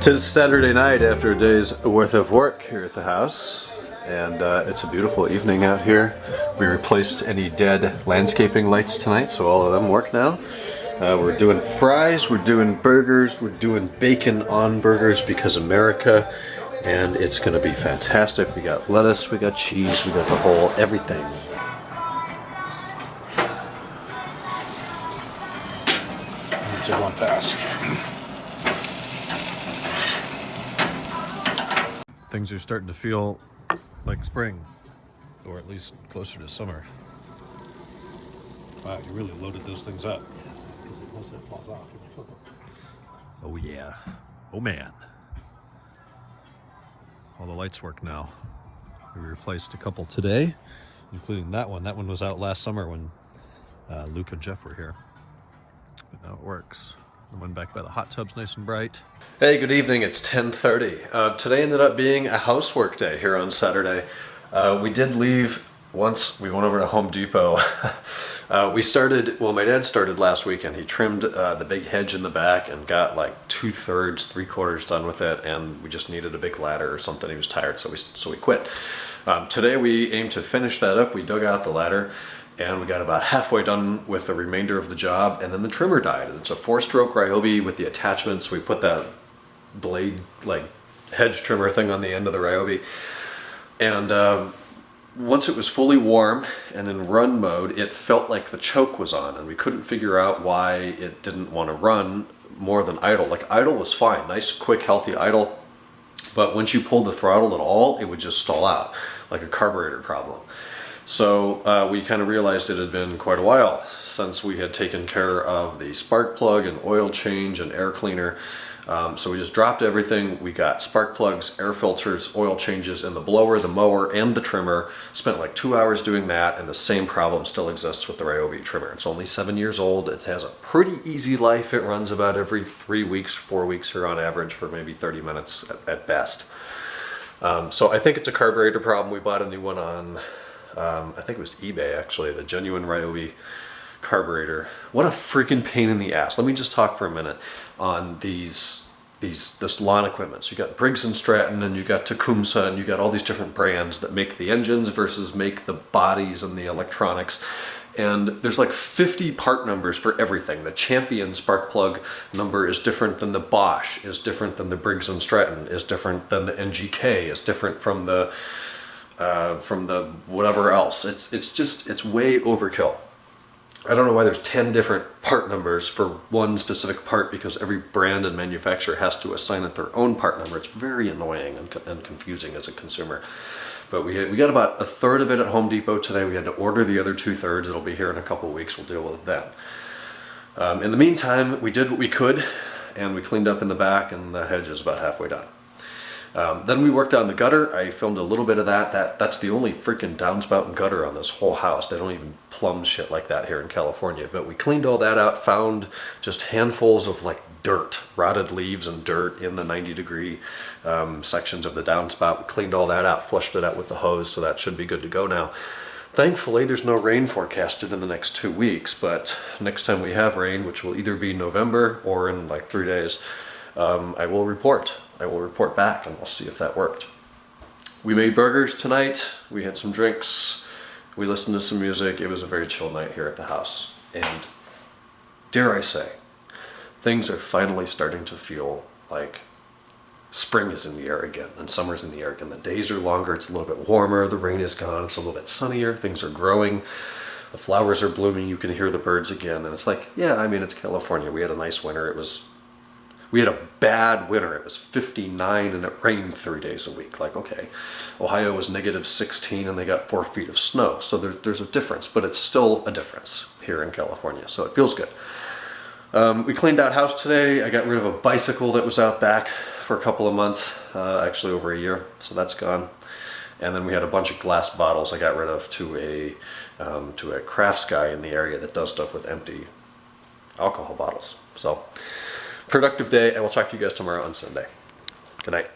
'Tis Saturday night after a day's worth of work here at the house, and it's a beautiful evening out here. We replaced any dead landscaping lights tonight, so all of them work now. We're doing fries, we're doing burgers, we're doing bacon on burgers because America, and it's gonna be fantastic. We got lettuce, we got cheese, we got the whole everything. These are going fast. Things are starting to feel like spring, or at least closer to summer. Wow, you really loaded those things up. Because most of it falls off when you flip it. Oh yeah. Oh man. All the lights work now. We replaced a couple today, including that one. That one was out last summer when Luke and Jeff were here. But now it works. The one back by the hot tub's nice and bright. Hey, good evening. It's 10:30. Today ended up being a housework day here on Saturday. We did leave once. We went over to Home Depot. My dad started last weekend. He trimmed the big hedge in the back and got like 2/3, 3/4 done with it, and we just needed a big ladder or something. He was tired, so we quit. Today we aimed to finish that up. We dug out the ladder, and we got about halfway done with the remainder of the job, and then the trimmer died. It's a 4-stroke Ryobi with the attachments. We put that blade, like hedge trimmer thing on the end of the Ryobi, and once it was fully warm and in run mode, it felt like the choke was on, and we couldn't figure out why it didn't want to run more than idle. Like idle was fine, nice, quick, healthy idle, but once you pulled the throttle at all, it would just stall out, like a carburetor problem. So we kind of realized it had been quite a while since we had taken care of the spark plug and oil change and air cleaner. So we just dropped everything. We got spark plugs, air filters, oil changes in the blower, the mower, and the trimmer. Spent like 2 hours doing that, and the same problem still exists with the Ryobi trimmer. It's only 7 years old. It has a pretty easy life. It runs about every 3 weeks, 4 weeks here on average for maybe 30 minutes at best. So I think it's a carburetor problem. We bought a new one on I think it was eBay actually, the genuine Ryobi carburetor. What a freaking pain in the ass. Let me just talk for a minute on this lawn equipment. So you got Briggs & Stratton, and you got Tecumseh, and you got all these different brands that make the engines versus make the bodies and the electronics. And there's like 50 part numbers for everything. The Champion spark plug number is different than the Bosch, is different than the Briggs & Stratton, is different than the NGK, is different from the whatever else. It's way overkill. I don't know why there's 10 different part numbers for one specific part, because every brand and manufacturer has to assign it their own part number. It's very annoying and confusing as a consumer. But we got about 1/3 of it at Home Depot today. We had to order the other 2/3. It'll be here in a couple of weeks. We'll deal with it then. In the meantime, we did what we could, and we cleaned up in the back, and the hedge is about halfway done. Then we worked on the gutter. I filmed a little bit of that. That's the only freaking downspout and gutter on this whole house. They don't even plumb shit like that here in California. But we cleaned all that out, found just handfuls of like dirt, rotted leaves and dirt in the 90-degree sections of the downspout. We cleaned all that out, flushed it out with the hose, so that should be good to go now. Thankfully, there's no rain forecasted in the next 2 weeks, but next time we have rain, which will either be November or in like 3 days, I will report. I will report back, and we'll see if that worked. We made burgers tonight. We had some drinks. We listened to some music. It was a very chill night here at the house. And dare I say, things are finally starting to feel like spring is in the air again, and summer's in the air again. The days are longer. It's a little bit warmer. The rain is gone. It's a little bit sunnier. Things are growing. The flowers are blooming. You can hear the birds again. And it's like, yeah, I mean, it's California. We had a nice winter. We had a bad winter. It was 59 and it rained 3 days a week. Like, okay, Ohio was -16 and they got 4 feet of snow. So there's a difference, but it's still a difference here in California. So it feels good. We cleaned out house today. I got rid of a bicycle that was out back for a couple of months, actually over a year. So that's gone. And then we had a bunch of glass bottles I got rid of to a crafts guy in the area that does stuff with empty alcohol bottles. So productive day, and we'll talk to you guys tomorrow on Sunday. Good night.